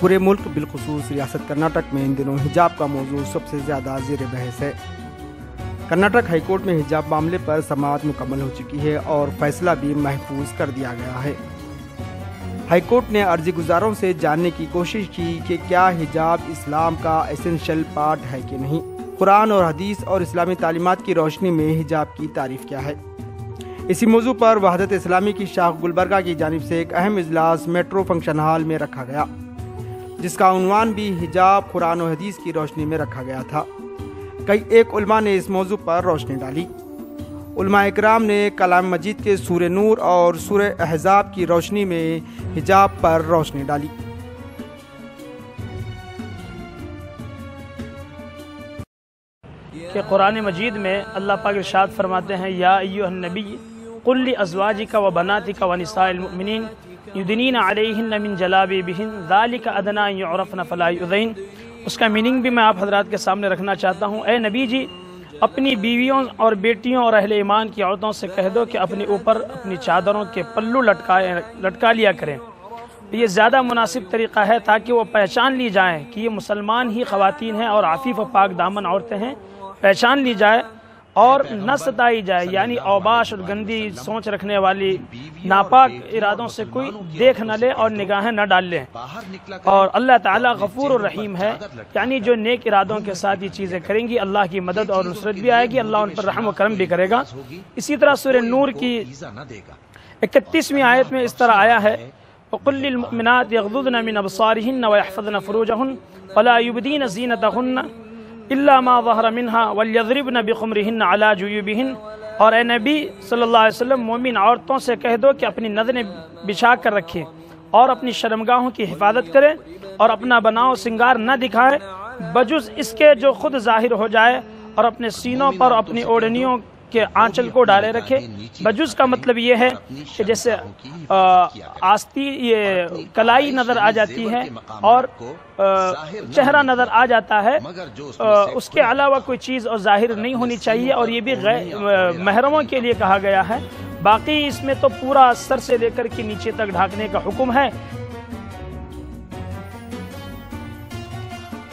پورے ملک بالخصوص ریاست کرناٹک میں ان دنوں حجاب کا موضوع سب سے زیادہ زیر بحث ہے۔ کرناٹک ہائی کورٹ میں حجاب معاملے پر سماعت مکمل ہو چکی ہے اور فیصلہ بھی محفوظ کر دیا گیا ہے۔ ہائی کورٹ نے عرضی گزاروں سے جاننے کی کوشش کی کہ کیا حجاب اسلام کا ایسنشل پارٹ ہے کہ نہیں، قرآن اور حدیث اور اسلامی تعلیمات کی روشنی میں حجاب کی تعریف کیا ہے۔ اسی موضوع پر وحدت اسلامی کی شاخ گلبرگہ کی جانب سے ایک اہم اجلاس میٹرو فنکشن ہال میں رکھا گیا، جس کا عنوان بھی حجاب قرآن و حدیث کی روشنی میں رکھا گیا تھا۔ ایک علماء نے اس موضوع پر روشنی ڈالی۔ علماء اکرام نے کلام مجید کے سورہ نور اور سورہ احزاب کی روشنی میں حجاب پر روشنی ڈالی۔ کہ قرآن مجید میں اللہ پاک ارشاد فرماتے ہیں یا ایھا النبی قل لازواجک و بناتک و نساء المؤمنین یدنین علیہن من جلابیبہن ذالک ادنی ان یعرفن فلا یؤذین۔ اس کا میننگ بھی میں آپ حضرات کے سامنے رکھنا چاہتا ہوں۔ اے نبی جی، اپنی بیویوں اور بیٹیوں اور اہل ایمان کی عورتوں سے کہہ دو کہ اپنے اوپر اپنی چادروں کے پلو لٹکا لیا کریں۔ یہ زیادہ مناسب طریقہ ہے تاکہ وہ پہچان لی جائیں کہ یہ مسلمان ہی خواتین ہیں اور عفیف و پاک دامن عورتیں ہیں، پہچان لی جائے اور نہ ستائی جائے، یعنی اوباش اور گندی سوچ رکھنے والی ناپاک ارادوں سے کوئی دیکھ نہ لے اور نگاہیں نہ ڈال لیں۔ اور اللہ تعالیٰ غفور الرحیم ہے، یعنی جو نیک ارادوں کے ساتھ یہ چیزیں کریں گی اللہ کی مدد اور نصرت بھی آئے گی، اللہ ان پر رحم و کرم بھی کرے گا۔ اسی طرح سورہ نور کی 31ویں آیت میں اس طرح آیا ہے وَقُلْ لِلْمُؤْمِنَاتِ يَغْضُضْنَ مِنْ أَبْصَارِهِنَّ وَيَحْفَظْنَ فُرُوجَهُنَّ وَلَا يُبْدِينَ زِينَتَهُنَّ إِلَّا مَا ظَهَرَ مِنْهَا وَلْيَضْرِبْنَ بِخُمُرِهِنَّ عَلَى جُيُوبِهِنَّ۔ اور اے نبی صلی اللہ علیہ وسلم، مومن عورتوں سے کہہ دو کہ اپنی نظریں بچھا کر رکھیں اور اپنی شرمگاہوں کی حفاظت کریں اور اپنا بناؤ سنگار نہ دکھائیں بجز اس کے جو خود ظاہر ہو جائے، اور اپنے سینوں پر اپنی اوڑھنیوں کے آنچل کو ڈالے رکھے۔ بجز کا مطلب یہ ہے کہ جیسے آستی یہ کلائی نظر آ جاتی ہے اور چہرہ نظر آ جاتا ہے، اس کے علاوہ کوئی چیز اور ظاہر نہیں ہونی چاہیے، اور یہ بھی محرموں کے لیے کہا گیا ہے۔ باقی اس میں تو پورا سر سے لے کر کے نیچے تک ڈھانکنے کا حکم ہے۔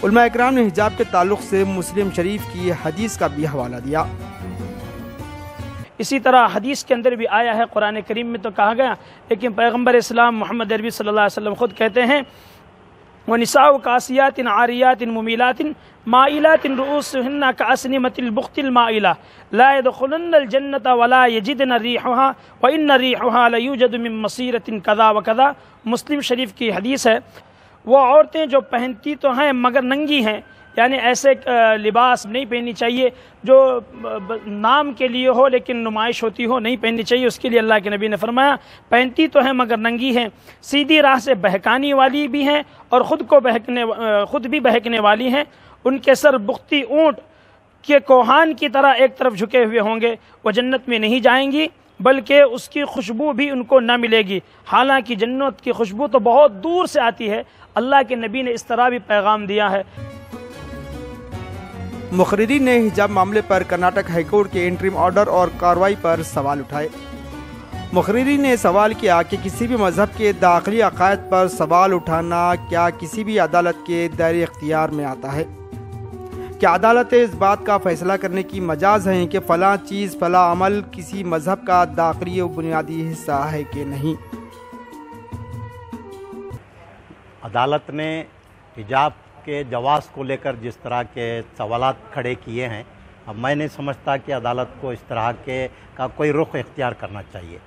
علماء اکرام نے حجاب کے تعلق سے مسلم شریف کی حدیث کا بھی حوالہ دیا۔ اسی طرح حدیث کے اندر بھی آیا ہے، قرآن کریم میں تو کہا گیا، لیکن پیغمبر اسلام محمد عربی صلی اللہ علیہ وسلم خود کہتے ہیں وَنِسَاءُ كَاسِيَاتٍ عَارِيَاتٍ مُمِيلَاتٍ مَائِلَاتٍ رُؤُوسُهُنَّ كَأَسْنِمَةِ الْبُخْتِ الْمَائِلَةِ لَا يَدْخُلُنَّ الْجَنَّةَ وَلَا يَجِدْنَ رِيحَهَا وَإِنَّ رِيحَهَا لَيُوجَدُ مِن مَصِيرَةٍ كَذَا وَكَذَا۔ مسلم شریف کی حدیث ہے، وہ عورتیں جو پہنتی تو ہیں مگر ننگی ہیں، یعنی ایسے لباس نہیں پہننی چاہیے جو نام کے لیے ہو لیکن نمائش ہوتی ہو، نہیں پہننی چاہیے۔ اس کے لیے اللہ کے نبی نے فرمایا پہنتی تو ہیں مگر ننگی ہیں، سیدھی راہ سے بہکانے والی بھی ہیں اور خود بھی بہکنے والی ہیں۔ ان کے سر بختی اونٹ کے کوہان کی طرح ایک طرف جھکے ہوئے ہوں گے، وہ جنت میں نہیں جائیں گی بلکہ اس کی خوشبو بھی ان کو نہ ملے گی، حالانکہ جنت کی خوشبو تو بہت دور سے آتی ہے۔ اللہ کے نبی نے اس طرح بھی پیغام دیا ہے۔ مقررین نے حجاب معاملے پر کرناٹک ہائی کورٹ کے انٹرم آرڈر اور کارروائی پر سوال اٹھائے۔ مقررین نے سوال کیا کہ کسی بھی مذہب کے داخلی عقائد پر سوال اٹھانا کیا کسی بھی عدالت کے دائرے اختیار میں آتا ہے؟ کیا عدالتیں اس بات کا فیصلہ کرنے کی مجاز ہیں کہ فلاں چیز فلاں عمل کسی مذہب کا داخلی و بنیادی حصہ ہے کہ نہیں؟ عدالت نے حجاب کے جواز کو لے کر جس طرح کے سوالات کھڑے کیے ہیں، اب میں نہیں سمجھتا کہ عدالت کو اس طرح کا کوئی رخ اختیار کرنا چاہیے۔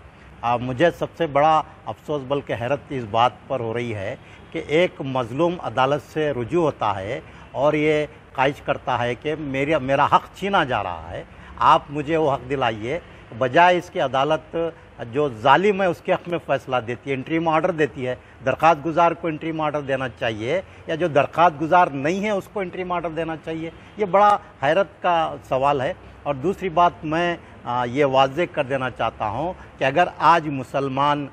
مجھے سب سے بڑا افسوس بلکہ حیرت اس بات پر ہو رہی ہے کہ ایک مظلوم عدالت سے رجوع ہوتا ہے اور یہ خواہش کرتا ہے کہ میرا حق چھینا جا رہا ہے، آپ مجھے وہ حق دلائیے، بجائے اس کی عدالت جو ظالم ہے اس کے حق میں فیصلہ دیتی ہے، انٹریم آرڈر دیتی ہے۔ درخواست گزار کو انٹریم آرڈر دینا چاہیے یا جو درخواست گزار نہیں ہے اس کو انٹریم آرڈر دینا چاہیے؟ یہ بڑا حیرت کا سوال ہے۔ اور دوسری بات میں یہ واضح کر دینا چاہتا ہوں کہ اگر آج مسلمان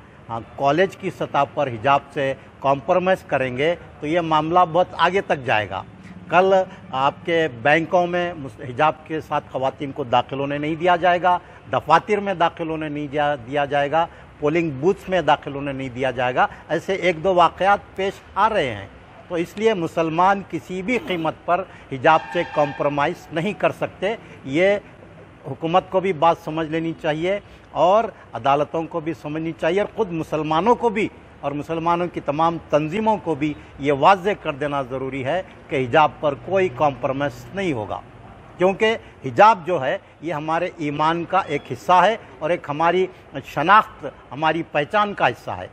کالج کی سطح پر حجاب سے کمپرومائز کریں گے تو یہ معاملہ بہت آگے تک جائے گا۔ کل آپ کے بینکوں میں حجاب کے ساتھ خواتین کو داخل ہونے نہیں دیا جائے گا، دفاتر میں داخل ہونے نہیں دیا جائے گا، پولنگ بوتھس میں داخل ہونے نہیں دیا جائے گا۔ ایسے ایک دو واقعات پیش آ رہے ہیں۔ تو اس لیے مسلمان کسی بھی قیمت پر حجاب سے کمپرومائز نہیں کر سکتے. یہ حکومت کو بھی بات سمجھ لینی چاہیے اور عدالتوں کو بھی سمجھنی چاہیے اور خود مسلمانوں کو بھی اور مسلمانوں کی تمام تنظیموں کو بھی یہ واضح کر دینا ضروری ہے کہ حجاب پر کوئی کمپرومائز نہیں ہوگا، کیونکہ حجاب جو ہے یہ ہمارے ایمان کا ایک حصہ ہے اور ایک ہماری شناخت، ہماری پہچان کا حصہ ہے.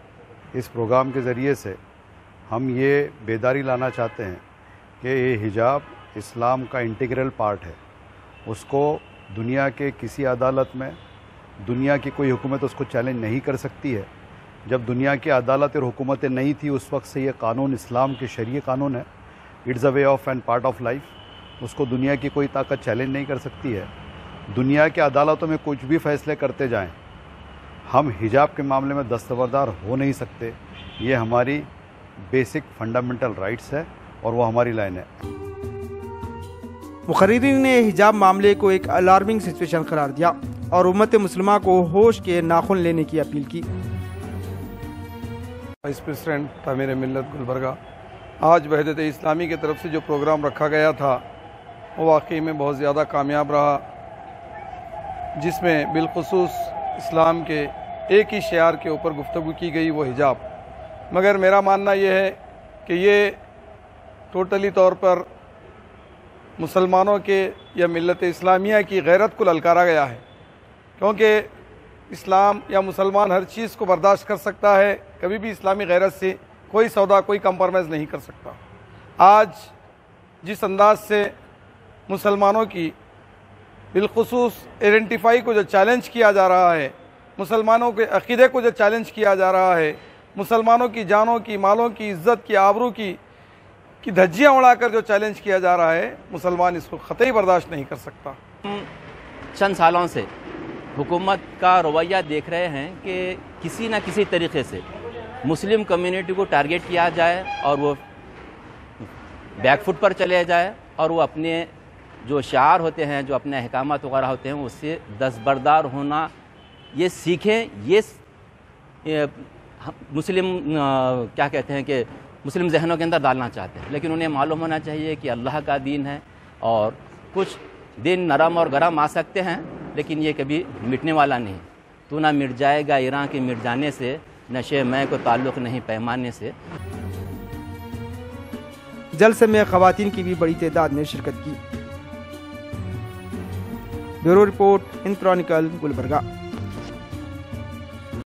اس پروگرام کے ذریعے سے ہم یہ بیداری لانا چاہتے ہیں کہ یہ حجاب اسلام کا انٹیگرل پارٹ ہے. اس کو دنیا کے کسی عدالت میں دنیا کی کوئی حکومت اس کو چیلنج نہیں کر سکتی ہے. جب دنیا کی عدالت اور حکومتیں نہیں تھی اس وقت سے یہ قانون اسلام کے شرعی قانون ہے. It's a way of and part of life. اس کو دنیا کی کوئی طاقت چیلنج نہیں کر سکتی ہے. دنیا کے عدالتوں میں کچھ بھی فیصلے کرتے جائیں، ہم حجاب کے معاملے میں دستبردار ہو نہیں سکتے. یہ ہماری بیسک فنڈامنٹل رائٹس ہے اور وہ ہماری لائن ہے. مقررین نے حجاب معاملے کو ایک الارمنگ سچویشن قرار دیا اور امت مسلمہ کو ہوش کے ناخن لینے کی اپیل کی. وائس پریزیڈنٹ تعمیر ملت گلبرگہ، آج وحدت اسلامی کی طرف سے جو پروگرام رکھا گیا تھا وہ واقعی میں بہت زیادہ کامیاب رہا، جس میں بالخصوص اسلام کے ایک ہی شعار کے اوپر گفتگو کی گئی، وہ حجاب. مگر میرا ماننا یہ ہے کہ یہ ٹوٹلی طور پر مسلمانوں کے یا ملت اسلامیہ کی غیرت کو للکارا گیا ہے، کیونکہ اسلام یا مسلمان ہر چیز کو برداشت کر سکتا ہے، کبھی بھی اسلامی غیرت سے کوئی سودا، کوئی کمپرومائز نہیں کر سکتا. آج جس انداز سے مسلمانوں کی بالخصوص آئیڈینٹیفائی کو جو چیلنج کیا جا رہا ہے، مسلمانوں کے عقیدے کو جو چیلنج کیا جا رہا ہے، مسلمانوں کی جانوں کی، مالوں کی، عزت کی، آبرو کی دھجیاں اڑا کر جو چیلنج کیا جا رہا ہے، مسلمان اس کو قطعی برداشت نہیں کر سکتا. چند سالوں سے حکومت کا رویہ دیکھ رہے ہیں کہ کسی نہ کسی طریقے سے مسلم کمیونٹی کو ٹارگیٹ کیا جائے اور وہ بیک فٹ پر چلے جائے اور وہ اپنے جو شعار ہوتے ہیں، جو اپنے احکامات وغیرہ ہوتے ہیں، اس سے دستبردار ہونا یہ سیکھیں. یہ مسلم کیا کہتے ہیں کہ مسلم ذہنوں کے اندر ڈالنا چاہتے ہیں، لیکن انہیں معلوم ہونا چاہیے کہ اللہ کا دین ہے اور کچھ دن نرم اور گرم آ سکتے ہیں لیکن یہ کبھی مٹنے والا نہیں. تو نہ مٹ جائے گا ایران کے مٹ جانے سے، نشے میں کو تعلق نہیں پیمانے سے. جلسے میں خواتین کی بھی بڑی تعداد نے شرکت کی. بیورو رپورٹ، ہند کرونیکل، گلبرگہ.